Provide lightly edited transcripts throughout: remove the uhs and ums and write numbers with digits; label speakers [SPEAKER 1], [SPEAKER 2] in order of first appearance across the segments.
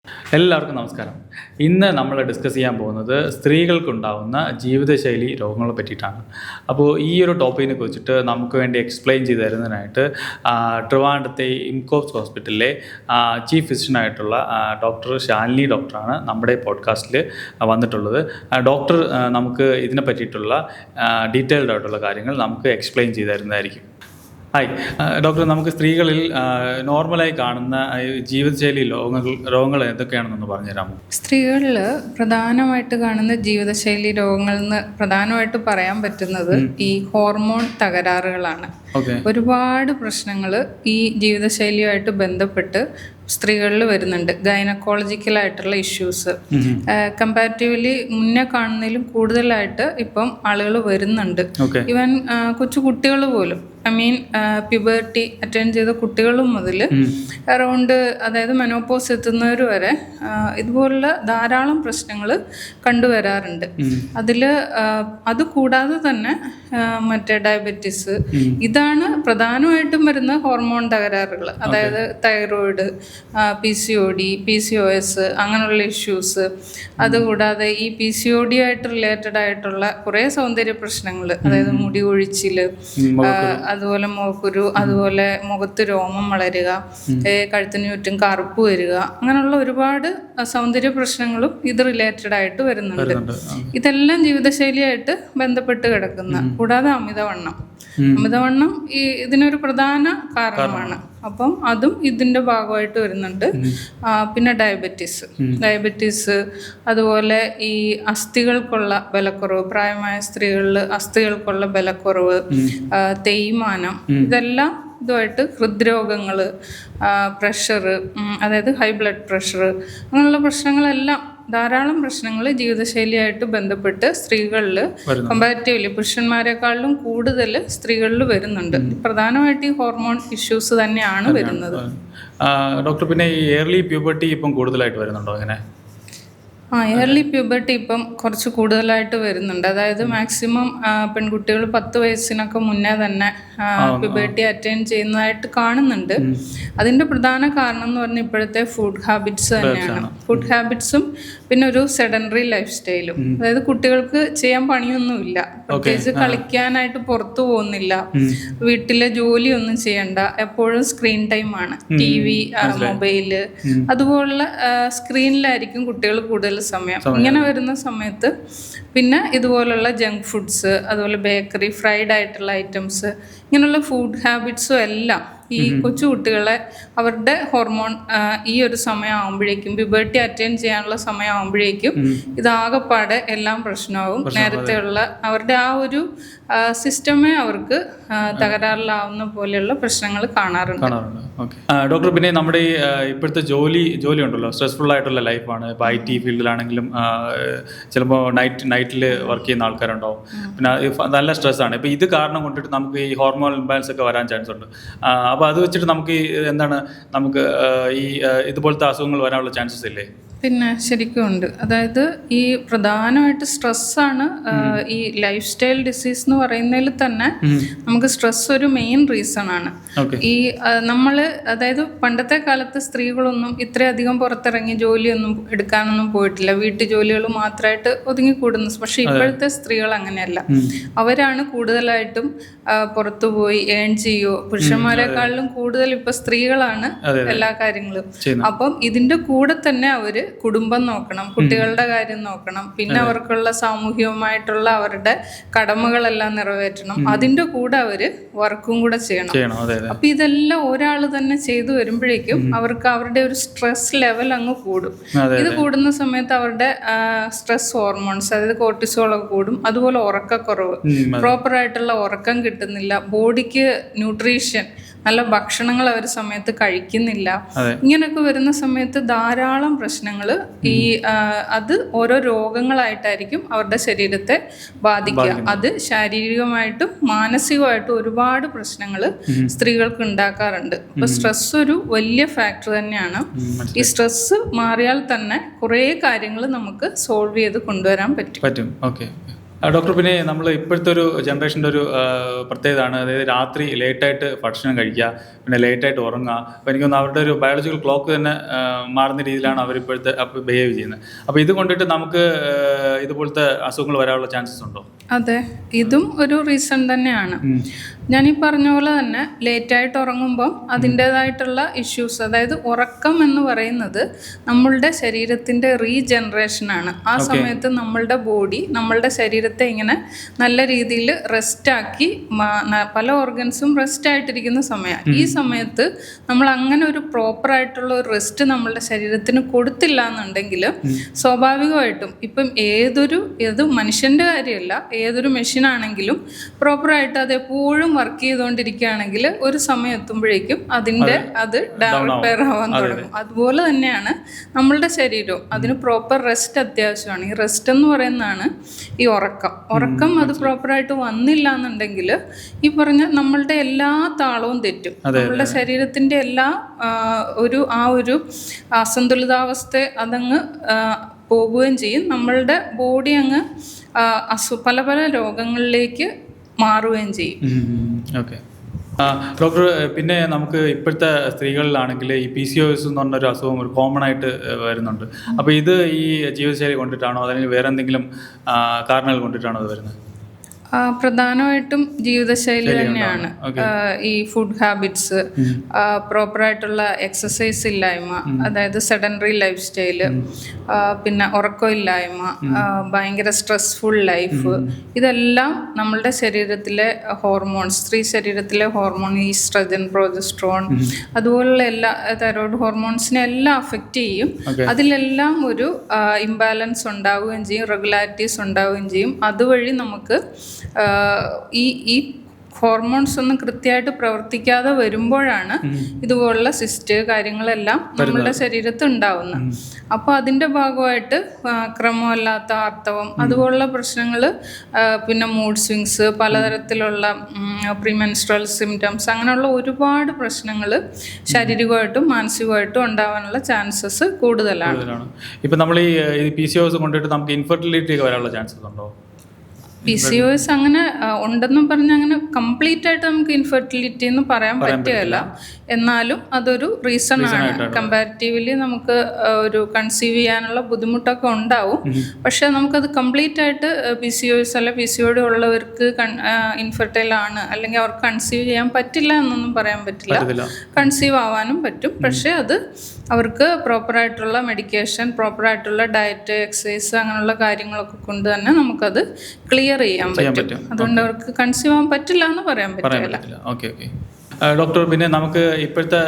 [SPEAKER 1] എല്ലാവർക്കും നമസ്കാരം. ഇന്ന് നമ്മൾ ഡിസ്കസ് ചെയ്യാൻ പോകുന്നത് സ്ത്രീകൾക്കുണ്ടാവുന്ന ജീവിതശൈലി രോഗങ്ങളെ പറ്റിയിട്ടാണ്. അപ്പോൾ ഈ ഒരു ടോപ്പിക്കിനെ കുറിച്ചിട്ട് നമുക്ക് വേണ്ടി എക്സ്പ്ലെയിൻ ചെയ്ത് തരുന്നതിനായിട്ട് ട്രിവാൻഡ്രത്തെ ഇംകോപ്സ് ഹോസ്പിറ്റലിലെ ചീഫ് ഫിസിഷ്യനായിട്ടുള്ള ഡോക്ടർ ശാലിനി ഡോക്ടറാണ് നമ്മുടെ പോഡ്കാസ്റ്റിൽ വന്നിട്ടുള്ളത്. ഡോക്ടർ നമുക്ക് ഇതിനെ പറ്റിയിട്ടുള്ള ഡീറ്റെയിൽഡ് ആയിട്ടുള്ള കാര്യങ്ങൾ നമുക്ക് എക്സ്പ്ലെയിൻ ചെയ്ത് തരുന്നതായിരിക്കും. ഹായ് ഡോക്ടർ, നമുക്ക് സ്ത്രീകളിൽ നോർമലായി കാണുന്ന ജീവിതശൈലി രോഗങ്ങൾ എന്തൊക്കെയാണെന്നൊന്ന് പറഞ്ഞുതരാമോ?
[SPEAKER 2] സ്ത്രീകളിൽ പ്രധാനമായിട്ട് കാണുന്ന ജീവിതശൈലി രോഗങ്ങൾ എന്ന് പ്രധാനമായിട്ട് പറയാൻ പറ്റുന്നത് ഈ ഹോർമോൺ തകരാറുകളാണ്. ഒരുപാട് പ്രശ്നങ്ങൾ ഈ ജീവിതശൈലിയുമായിട്ട് ബന്ധപ്പെട്ട് സ്ത്രീകളിൽ വരുന്നുണ്ട്. ഗൈനക്കോളജിക്കലായിട്ടുള്ള ഇഷ്യൂസ് കമ്പാരിറ്റീവ്ലി മുന്നേ കാണുന്നതിലും കൂടുതലായിട്ട് ഇപ്പം ആളുകൾ വരുന്നുണ്ട്. ഈവൻ കൊച്ചു കുട്ടികൾ പോലും, പ്യൂബർട്ടി അറ്റൻഡ് ചെയ്ത കുട്ടികളും മുതൽ അറൗണ്ട്, അതായത് മെനോപോസ് എത്തുന്നവർ വരെ ഇതുപോലുള്ള ധാരാളം പ്രശ്നങ്ങൾ കണ്ടുവരാറുണ്ട്. അത് കൂടാതെ തന്നെ മറ്റേ ഡയബറ്റീസ്, ഇതാണ് പ്രധാനമായിട്ടും വരുന്ന ഹോർമോൺ തകരാറുകൾ. അതായത് തൈറോയിഡ്, PCOD, PCOS അങ്ങനെയുള്ള ഇഷ്യൂസ്. അതുകൂടാതെ ഈ PCOD ആയിട്ട് റിലേറ്റഡ് ആയിട്ടുള്ള കുറേ സൗന്ദര്യ പ്രശ്നങ്ങൾ, അതായത് മുടി കൊഴിച്ചിൽ, അതുപോലെ മുഖക്കുരു, അതുപോലെ മുഖത്ത് രോമം വളരുക, കഴുത്തിന് ചുറ്റും കറുപ്പ് വരിക, അങ്ങനെയുള്ള ഒരുപാട് സൗന്ദര്യ പ്രശ്നങ്ങളും ഇത് റിലേറ്റഡ് ആയിട്ട് വരുന്നുണ്ട്. ഇതെല്ലാം ജീവിതശൈലിയായിട്ട് ബന്ധപ്പെട്ട് കിടക്കുന്ന. കൂടാതെ അമിതവണ്ണം ഇതിനൊരു പ്രധാന കാരണമാണ്. അപ്പം അതും ഇതിൻ്റെ ഭാഗമായിട്ട് വരുന്നുണ്ട്. പിന്നെ ഡയബറ്റീസ്, അതുപോലെ ഈ അസ്ഥികൾക്കുള്ള ബലക്കുറവ്, പ്രായമായ സ്ത്രീകളിൽ അസ്ഥികൾക്കുള്ള ബലക്കുറവ്, തേയ്മാനം, ഇതെല്ലാം ഇതുമായിട്ട് ഹൃദ്രോഗങ്ങൾ, പ്രഷർ, അതായത് ഹൈ ബ്ലഡ് പ്രഷർ, അങ്ങനെയുള്ള പ്രശ്നങ്ങളെല്ലാം, ധാരാളം പ്രശ്നങ്ങൾ ജീവിതശൈലിയായിട്ട് ബന്ധപ്പെട്ട് സ്ത്രീകളിൽ കമ്പാരിറ്റീവ്ലി പുരുഷന്മാരെക്കാളിലും കൂടുതൽ സ്ത്രീകളിൽ വരുന്നുണ്ട്. പ്രധാനമായിട്ട് ഈ ഹോർമോൺ ഇഷ്യൂസ് തന്നെയാണ് വരുന്നത്.
[SPEAKER 1] ഡോക്ടർ, പിന്നെ ഈ ഏർലി പ്യൂബർട്ടി ഇപ്പം കൂടുതലായിട്ട് വരുന്നുണ്ടോ? അങ്ങനെ
[SPEAKER 2] ഏർലി പ്യൂബർട്ടി ഇപ്പം കുറച്ച് കൂടുതലായിട്ട് വരുന്നുണ്ട്. അതായത് മാക്സിമം പെൺകുട്ടികൾ 10 വയസ്സിനൊക്കെ മുന്നേ തന്നെ പ്യൂബർട്ടി അറ്റൈൻ ചെയ്യുന്നതായിട്ട് കാണുന്നുണ്ട്. അതിൻ്റെ പ്രധാന കാരണം എന്ന് പറഞ്ഞാൽ ഇപ്പോഴത്തെ ഫുഡ് ഹാബിറ്റ്സ് തന്നെയാണ്. ഫുഡ് ഹാബിറ്റ്സും പിന്നെ ഒരു സെഡൻഡറി ലൈഫ് സ്റ്റൈലും. അതായത് കുട്ടികൾക്ക് ചെയ്യാൻ പണിയൊന്നുമില്ല, പ്രത്യേകിച്ച് കളിക്കാനായിട്ട് പുറത്തു പോകുന്നില്ല, വീട്ടിലെ ജോലിയൊന്നും ചെയ്യണ്ട, എപ്പോഴും സ്ക്രീൻ ടൈമാണ്, TV, മൊബൈല്, അതുപോലുള്ള സ്ക്രീനിലായിരിക്കും കുട്ടികൾ കൂടുതൽ സമയം. ഇങ്ങനെ വരുന്ന സമയത്ത് പിന്നെ ഇതുപോലുള്ള ജങ്ക് ഫുഡ്സ്, അതുപോലെ ബേക്കറി, ഫ്രൈഡ് ആയിട്ടുള്ള ഐറ്റംസ്, ഇങ്ങനെയുള്ള ഫുഡ് ഹാബിറ്റ്സും എല്ലാം ഈ കൊച്ചു കുട്ടികളെ അവരുടെ ഹോർമോൺ ഈ ഒരു സമയമാകുമ്പോഴേക്കും, പ്യൂബർട്ടി അറ്റൈൻ ചെയ്യാനുള്ള സമയമാകുമ്പോഴേക്കും ഇതാകെപ്പാടെ എല്ലാം പ്രശ്നമാകും. നേരത്തെയുള്ള അവരുടെ ആ ഒരു സിസ്റ്റമേ അവർക്ക് തകരാറിലാവുന്ന പോലെയുള്ള പ്രശ്നങ്ങൾ കാണാറുണ്ട്.
[SPEAKER 1] ഡോക്ടർ, പിന്നെ നമ്മുടെ ഈ ഇപ്പോഴത്തെ ജോലി ഉണ്ടല്ലോ, സ്ട്രെസ്ഫുൾ ആയിട്ടുള്ള ലൈഫാണ്. ഇപ്പോൾ IT ഫീൽഡിലാണെങ്കിലും ചിലപ്പോൾ നൈറ്റിൽ വർക്ക് ചെയ്യുന്ന ആൾക്കാരുണ്ടാവും. പിന്നെ നല്ല സ്ട്രെസ്സാണ്. ഇപ്പോൾ ഇത് കാരണം കൊണ്ടിട്ട് നമുക്ക് ഈ ഹോർമോൺ ഇംബാലൻസ് ഒക്കെ വരാൻ ചാൻസ് ഉണ്ട്. അപ്പോൾ അത് വെച്ചിട്ട് നമുക്ക് നമുക്ക് ഈ ഇതുപോലത്തെ അസുഖങ്ങൾ വരാനുള്ള ചാൻസസ് ഇല്ലേ?
[SPEAKER 2] പിന്നെ ശരിക്കും ഉണ്ട്. അതായത് ഈ പ്രധാനമായിട്ട് സ്ട്രെസ്സാണ് ഈ ലൈഫ് സ്റ്റൈൽ ഡിസീസ് എന്ന് പറയുന്നതിൽ തന്നെ നമുക്ക് സ്ട്രെസ് ഒരു മെയിൻ റീസൺ ആണ്. ഈ അതായത് പണ്ടത്തെ കാലത്ത് സ്ത്രീകളൊന്നും ഇത്രയധികം പുറത്തിറങ്ങി ജോലിയൊന്നും എടുക്കാനൊന്നും പോയിട്ടില്ല, വീട്ടു ജോലികൾ മാത്രമായിട്ട് ഒതുങ്ങിക്കൂടുന്നു. പക്ഷെ ഇപ്പോഴത്തെ സ്ത്രീകൾ അങ്ങനെയല്ല. അവരാണ് കൂടുതലായിട്ടും പുറത്തുപോയി ഏൺ ചെയ്യുകയോ, പുരുഷന്മാരെക്കാളിലും കൂടുതൽ ഇപ്പൊ സ്ത്രീകളാണ് എല്ലാ കാര്യങ്ങളും. അപ്പം ഇതിന്റെ കൂടെ തന്നെ അവര് കുടുംബം നോക്കണം, കുട്ടികളുടെ കാര്യം നോക്കണം, പിന്നെ അവർക്കുള്ള സാമൂഹികമായിട്ടുള്ള അവരുടെ കടമകളെല്ലാം നിറവേറ്റണം. അതിന്റെ കൂടെ അവര് വർക്കും കൂടെ ചെയ്യണം. അപ്പൊ ഇതെല്ലാം ഒരാൾ തന്നെ ചെയ്തു വരുമ്പോഴേക്കും അവർക്ക് അവരുടെ ഒരു സ്ട്രെസ് ലെവൽ അങ്ങ് കൂടും. ഇത് കൂടുന്ന സമയത്ത് അവരുടെ സ്ട്രെസ് ഹോർമോൺസ്, അതായത് കോർട്ടിസോളൊക്കെ കൂടും. അതുപോലെ ഉറക്കക്കുറവ്, പ്രോപ്പറായിട്ടുള്ള ഉറക്കം കിട്ടുന്നില്ല, ബോഡിക്ക് ന്യൂട്രീഷൻ, നല്ല ഭക്ഷണങ്ങൾ അവർ സമയത്ത് കഴിക്കുന്നില്ല. ഇങ്ങനെയൊക്കെ വരുന്ന സമയത്ത് ധാരാളം പ്രശ്നങ്ങൾ അത് ഓരോ രോഗങ്ങളായിട്ടായിരിക്കും അവരുടെ ശരീരത്തെ ബാധിക്കുക. അത് ശാരീരികമായിട്ടും മാനസികമായിട്ടും ഒരുപാട് പ്രശ്നങ്ങൾ സ്ത്രീകൾക്ക് ഉണ്ടാക്കാറുണ്ട്. അപ്പൊ സ്ട്രെസ് ഒരു വലിയ ഫാക്ടർ തന്നെയാണ്. ഈ സ്ട്രെസ് മാറിയാൽ തന്നെ കുറേ കാര്യങ്ങൾ നമുക്ക് സോൾവ് ചെയ്ത് കൊണ്ടുവരാൻ പറ്റും.
[SPEAKER 1] ഓക്കെ. ഡോക്ടർ, പിന്നെ നമ്മൾ ഇപ്പോഴത്തെ ഒരു ജനറേഷൻ്റെ ഒരു പ്രത്യേകതയാണ്, അതായത് രാത്രി ലേറ്റായിട്ട് ഭക്ഷണം കഴിക്കുക, പിന്നെ ലേറ്റായിട്ട് ഉറങ്ങുക. അപ്പോൾ എനിക്ക് തോന്നുന്നു അവരുടെ ഒരു ബയോളജിക്കൽ ക്ലോക്ക് തന്നെ മാറുന്ന രീതിയിലാണ് അവരിപ്പോഴത്തെ ബിഹേവ് ചെയ്യുന്നത്. അപ്പോൾ ഇത് കൊണ്ടിട്ട് നമുക്ക് ഇതുപോലത്തെ അസുഖങ്ങൾ വരാനുള്ള ചാൻസസ് ഉണ്ടോ?
[SPEAKER 2] അതെ, ഇതും ഒരു റീസൺ തന്നെയാണ്. ഞാൻ ഈ പറഞ്ഞ പോലെ തന്നെ ലേറ്റായിട്ട് ഉറങ്ങുമ്പം അതിൻ്റേതായിട്ടുള്ള ഇഷ്യൂസ്, അതായത് ഉറക്കം എന്ന് പറയുന്നത് നമ്മളുടെ ശരീരത്തിൻ്റെ റീജനറേഷനാണ്. ആ സമയത്ത് നമ്മളുടെ ബോഡി നമ്മളുടെ ശരീരത്തെ ഇങ്ങനെ നല്ല രീതിയിൽ റെസ്റ്റാക്കി, പല ഓർഗൻസും റെസ്റ്റ് ആയിട്ടിരിക്കുന്ന സമയമാണ്. ഈ സമയത്ത് നമ്മൾ അങ്ങനെ ഒരു പ്രോപ്പറായിട്ടുള്ള ഒരു റെസ്റ്റ് നമ്മളുടെ ശരീരത്തിന് കൊടുത്തില്ല എന്നുണ്ടെങ്കിൽ സ്വാഭാവികമായിട്ടും ഇപ്പം ഏത് മനുഷ്യൻ്റെ കാര്യമല്ല, ഏതൊരു മെഷീനാണെങ്കിലും പ്രോപ്പറായിട്ട് അത് എപ്പോഴും വർക്ക് ചെയ്തുകൊണ്ടിരിക്കുകയാണെങ്കിൽ ഒരു സമയം എത്തുമ്പോഴേക്കും അത് റിപ്പയർ ആവാൻ തുടങ്ങും. അതുപോലെ തന്നെയാണ് നമ്മളുടെ ശരീരവും. അതിന് പ്രോപ്പർ റെസ്റ്റ് അത്യാവശ്യമാണ്. ഈ റെസ്റ്റ് എന്ന് പറയുന്നതാണ് ഈ ഉറക്കം അത് പ്രോപ്പറായിട്ട് വന്നില്ല എന്നുണ്ടെങ്കിൽ ഈ പറഞ്ഞ നമ്മളുടെ എല്ലാ താളവും തെറ്റും. നമ്മളുടെ ശരീരത്തിൻ്റെ എല്ലാ ഒരു അസന്തുലിതാവസ്ഥ അതങ്ങ് പോകുകയും ചെയ്യും. നമ്മളുടെ ബോഡി അങ്ങ് പല പല രോഗങ്ങളിലേക്ക് മാറുകയും ചെയ്യും.
[SPEAKER 1] ഓക്കെ ഡോക്ടർ, പിന്നെ നമുക്ക് ഇപ്പോഴത്തെ സ്ത്രീകളിലാണെങ്കിൽ ഈ PCOS എന്ന് പറഞ്ഞൊരു അസുഖം ഒരു കോമൺ ആയിട്ട് വരുന്നുണ്ട്. അപ്പോൾ ഇത് ഈ ജീവിതശൈലി കൊണ്ടിട്ടാണോ അല്ലെങ്കിൽ വേറെ എന്തെങ്കിലും കാരണങ്ങൾ കൊണ്ടിട്ടാണോ അത് വരുന്നത്?
[SPEAKER 2] പ്രധാനമായിട്ടും ജീവിതശൈലി തന്നെയാണ്. ഈ ഫുഡ് ഹാബിറ്റ്സ്, പ്രോപ്പറായിട്ടുള്ള എക്സസൈസ് ഇല്ലായ്മ, അതായത് സെഡൻഡറി ലൈഫ് സ്റ്റൈല്, പിന്നെ ഉറക്കമില്ലായ്മ, ഭയങ്കര സ്ട്രെസ്ഫുൾ ലൈഫ്, ഇതെല്ലാം നമ്മളുടെ ശരീരത്തിലെ ഹോർമോൺസ്, സ്ത്രീ ശരീരത്തിലെ ഹോർമോൺ ഈസ്ട്രജൻ, പ്രൊജസ്ട്രോൺ, അതുപോലുള്ള എല്ലാ തൈറോയ്ഡ് ഹോർമോൺസിനെ എല്ലാം അഫക്റ്റ് ചെയ്യും. അതിലെല്ലാം ഒരു ഇംബാലൻസ് ഉണ്ടാവുകയും ചെയ്യും, റെഗുലാരിറ്റീസ് ഉണ്ടാവുകയും ചെയ്യും. അതുവഴി നമുക്ക് ഈ ഹോർമോൺസ് ഒന്നും കൃത്യമായിട്ട് പ്രവർത്തിക്കാതെ വരുമ്പോഴാണ് ഇതുപോലുള്ള സിസ്റ്റ് കാര്യങ്ങളെല്ലാം നമ്മളുടെ ശരീരത്തിൽ ഉണ്ടാവുന്നത്. അപ്പോൾ അതിൻ്റെ ഭാഗമായിട്ട് ക്രമമല്ലാത്ത ആർത്തവം, അതുപോലുള്ള പ്രശ്നങ്ങൾ, പിന്നെ മൂഡ് സ്വിങ്സ്, പലതരത്തിലുള്ള പ്രീമെൻസ്ട്രൽ സിംറ്റംസ്, അങ്ങനെയുള്ള ഒരുപാട് പ്രശ്നങ്ങൾ ശാരീരികമായിട്ടും മാനസികമായിട്ടും ഉണ്ടാവാനുള്ള ചാൻസസ് കൂടുതലാണ്.
[SPEAKER 1] ഇപ്പം നമ്മൾ ഈ PCOS കൊണ്ടിട്ട് നമുക്ക് ഇൻഫെർട്ടിലിറ്റി വരാനുള്ള ചാൻസസ് ഉണ്ടോ?
[SPEAKER 2] PCOS അങ്ങനെ ഉണ്ടെന്നും പറഞ്ഞ് അങ്ങനെ കംപ്ലീറ്റ് ആയിട്ട് നമുക്ക് ഇൻഫെർട്ടിലിറ്റി എന്ന് പറയാൻ പറ്റുകയില്ല. എന്നാലും അതൊരു റീസൺ ആണ്. കമ്പാരിറ്റീവ്ലി നമുക്ക് ഒരു കൺസീവ് ചെയ്യാനുള്ള ബുദ്ധിമുട്ടൊക്കെ ഉണ്ടാവും. പക്ഷെ നമുക്കത് കംപ്ലീറ്റ് ആയിട്ട് PCOS അല്ല PCOD ഉള്ളവർക്ക് ഇൻഫെർട്ടൈൽ ആണ് അല്ലെങ്കിൽ അവർക്ക് കൺസീവ് ചെയ്യാൻ പറ്റില്ല എന്നൊന്നും പറയാൻ പറ്റില്ല. കൺസീവ് ആവാനും പറ്റും. പക്ഷെ അത് അവർക്ക് പ്രോപ്പറായിട്ടുള്ള മെഡിക്കേഷൻ, പ്രോപ്പറായിട്ടുള്ള ഡയറ്റ്, എക്സസൈസ്, അങ്ങനെയുള്ള കാര്യങ്ങളൊക്കെ കൊണ്ട് തന്നെ നമുക്കത് ക്ലിയർ ചെയ്യാൻ പറ്റും. അതുകൊണ്ട് അവർക്ക് കൺസീവ് ആവാൻ പറ്റില്ല എന്ന് പറയാൻ പറ്റില്ല.
[SPEAKER 1] ഓക്കെ ഡോക്ടർ, പിന്നെ നമുക്ക് ഇപ്പോഴത്തെ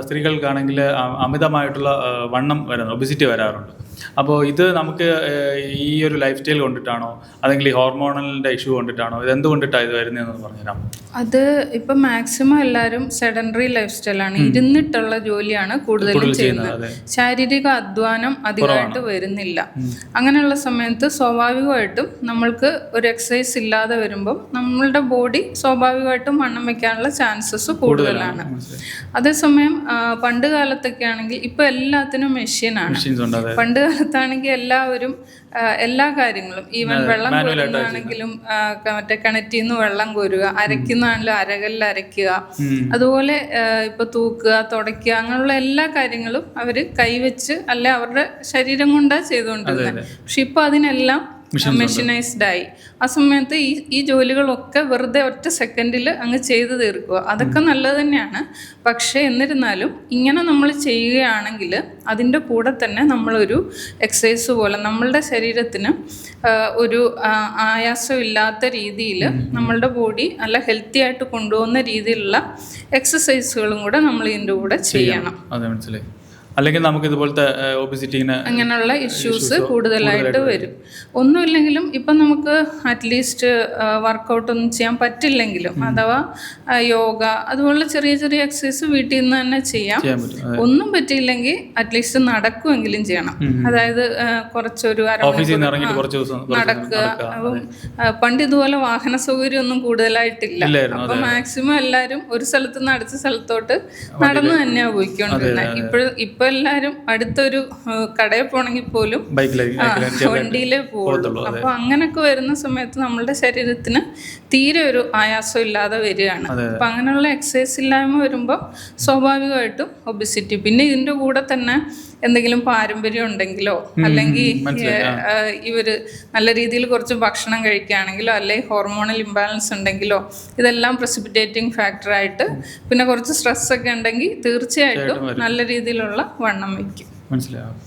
[SPEAKER 1] സ്ത്രീകൾക്കാണെങ്കിൽ അമിതമായിട്ടുള്ള വണ്ണം വരുന്നു, ഒബിസിറ്റി വരാറുണ്ട്. അപ്പോൾ ഇത് നമുക്ക് ഈ ഒരു ലൈഫ് സ്റ്റൈൽ കൊണ്ടിട്ടാണോ അല്ലെങ്കിൽ ഈ ഹോർമോണലിൻ്റെ ഇഷ്യൂ കൊണ്ടിട്ടാണോ, ഇത് എന്തുകൊണ്ടിട്ടാണ് ഇത് വരുന്നതെന്ന് പറഞ്ഞുതരാം?
[SPEAKER 2] അത് ഇപ്പം മാക്സിമം എല്ലാവരും സെഡൻഡറി ലൈഫ് സ്റ്റൈലാണ്, ഇരുന്നിട്ടുള്ള ജോലിയാണ് കൂടുതലും ചെയ്യുന്നത്. ശാരീരിക അധ്വാനം അധികമായിട്ട് വരുന്നില്ല. അങ്ങനെയുള്ള സമയത്ത് സ്വാഭാവികമായിട്ടും നമ്മൾക്ക് ഒരു എക്സസൈസ് ഇല്ലാതെ വരുമ്പം നമ്മളുടെ ബോഡി സ്വാഭാവികമായിട്ടും വണ്ണം വയ്ക്കാനുള്ള ചാൻസസ് കൂടുതലാണ്. അതേസമയം പണ്ട് കാലത്തൊക്കെ ആണെങ്കിൽ ഇപ്പം എല്ലാത്തിനും മെഷീനാണ്. പണ്ട് കാലത്താണെങ്കിൽ എല്ലാവരും എല്ലാ കാര്യങ്ങളും, ഈവൻ വെള്ളം കോരുന്നതാണെങ്കിലും മറ്റേ കിണറ്റിൽ നിന്ന് വെള്ളം കോരുക, അരയ്ക്കുന്നതാണെങ്കിലും അരകല്ലിൽ അരയ്ക്കുക, അതുപോലെ ഇപ്പൊ തൂക്കുക, തുടയ്ക്കുക, അങ്ങനെയുള്ള എല്ലാ കാര്യങ്ങളും അവര് കൈവച്ച് അല്ലെ അവരുടെ ശരീരം കൊണ്ടാണ് ചെയ്തുകൊണ്ടിരുന്നത്. പക്ഷെ ഇപ്പൊ അതിനെല്ലാം മെഷീനൈസ്ഡ് ആയി. ആ സമയത്ത് ഈ ജോലികളൊക്കെ വെറുതെ ഒറ്റ സെക്കൻഡിൽ അങ്ങ് ചെയ്തു തീർക്കുക. അതൊക്കെ നല്ലത് തന്നെയാണ്. പക്ഷേ എന്നിരുന്നാലും ഇങ്ങനെ നമ്മൾ ചെയ്യുകയാണെങ്കിൽ അതിൻ്റെ കൂടെ തന്നെ നമ്മളൊരു എക്സസൈസ് പോലെ നമ്മളുടെ ശരീരത്തിന് ഒരു ആയാസമില്ലാത്ത രീതിയിൽ നമ്മളുടെ ബോഡി നല്ല ഹെൽത്തി ആയിട്ട് കൊണ്ടുപോകുന്ന രീതിയിലുള്ള എക്സസൈസുകളും കൂടെ നമ്മൾ ഇതിൻ്റെ കൂടെ ചെയ്യണം.
[SPEAKER 1] അതെ, മനസ്സിലായി. അല്ലെങ്കിൽ നമുക്ക് ഇതുപോലത്തെ ഒബിസിറ്റിന്
[SPEAKER 2] അങ്ങനെയുള്ള ഇഷ്യൂസ് കൂടുതലായിട്ട് വരും. ഒന്നുമില്ലെങ്കിലും ഇപ്പം നമുക്ക് അറ്റ്ലീസ്റ്റ് വർക്കൗട്ടൊന്നും ചെയ്യാൻ പറ്റില്ലെങ്കിലും അഥവാ യോഗ അതുപോലുള്ള ചെറിയ ചെറിയ എക്സസൈസ് വീട്ടിൽ നിന്ന് തന്നെ ചെയ്യാം. ഒന്നും പറ്റിയില്ലെങ്കിൽ അറ്റ്ലീസ്റ്റ് നടക്കുമെങ്കിലും ചെയ്യണം. അതായത് കുറച്ചൊരു നടക്കുക. അപ്പം പണ്ട് ഇതുപോലെ വാഹന സൗകര്യം ഒന്നും കൂടുതലായിട്ടില്ല. അപ്പം മാക്സിമം എല്ലാവരും ഒരു സ്ഥലത്ത് നിന്ന് അടുത്ത സ്ഥലത്തോട്ട് നടന്നു തന്നെയാണ് പോയിക്കൊണ്ടിരുന്നത്. ഇപ്പൊ ഇപ്പൊ എല്ലാരും അടുത്തൊരു കടയിൽ പോണെങ്കിൽ പോലും വണ്ടിയിലേ പോകുള്ളൂ. അപ്പൊ അങ്ങനെയൊക്കെ വരുന്ന സമയത്ത് നമ്മളുടെ ശരീരത്തിന് തീരെ ഒരു ആയാസം ഇല്ലാതെ വരികയാണ്. അപ്പൊ അങ്ങനെയുള്ള എക്സസൈസ് ഇല്ലായ്മ വരുമ്പോൾ സ്വാഭാവികമായിട്ടും ഒബിസിറ്റി. പിന്നെ ഇതിന്റെ കൂടെ തന്നെ എന്തെങ്കിലും പാരമ്പര്യം ഉണ്ടെങ്കിലോ അല്ലെങ്കിൽ ഇവര് നല്ല രീതിയിൽ കുറച്ച് ഭക്ഷണം കഴിക്കുകയാണെങ്കിലോ അല്ലെങ്കിൽ ഹോർമോണൽ ഇംബാലൻസ് ഉണ്ടെങ്കിലോ ഇതെല്ലാം പ്രസിപ്പിറ്റേറ്റിംഗ് ഫാക്ടറായിട്ട്, പിന്നെ കുറച്ച് സ്ട്രെസ് ഒക്കെ ഉണ്ടെങ്കിൽ തീർച്ചയായിട്ടും നല്ല രീതിയിലുള്ള വണ്ണം വയ്ക്കും.
[SPEAKER 1] മനസ്സിലാവും.